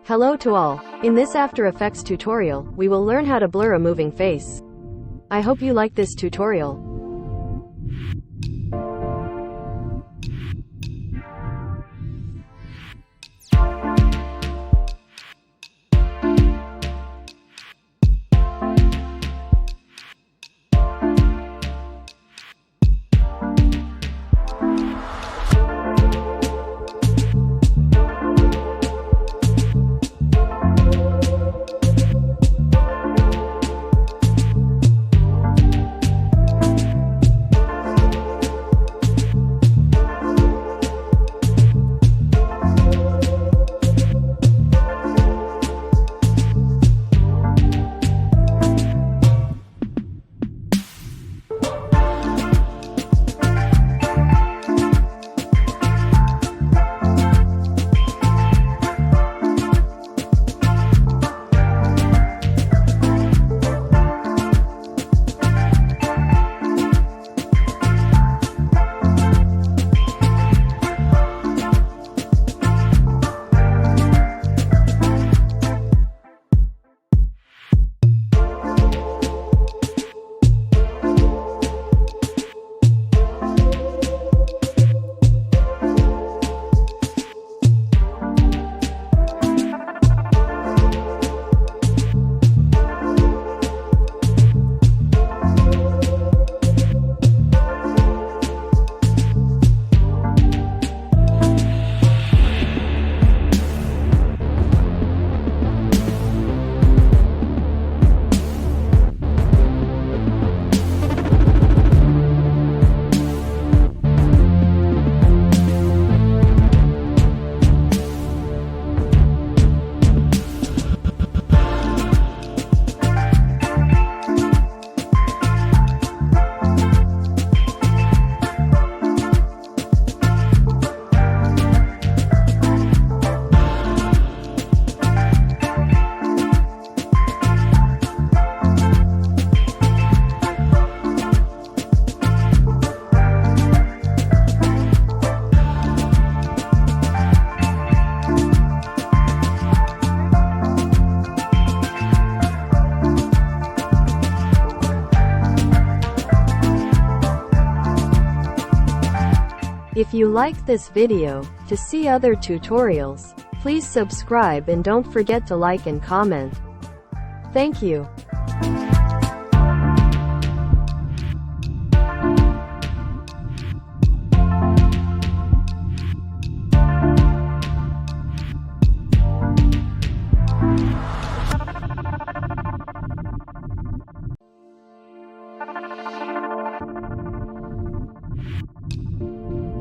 Hello to all. In this After Effects tutorial, we will learn how to blur a moving face. I hope you like this tutorial. If you liked this video, to see other tutorials, please subscribe and don't forget to like and comment. Thank you.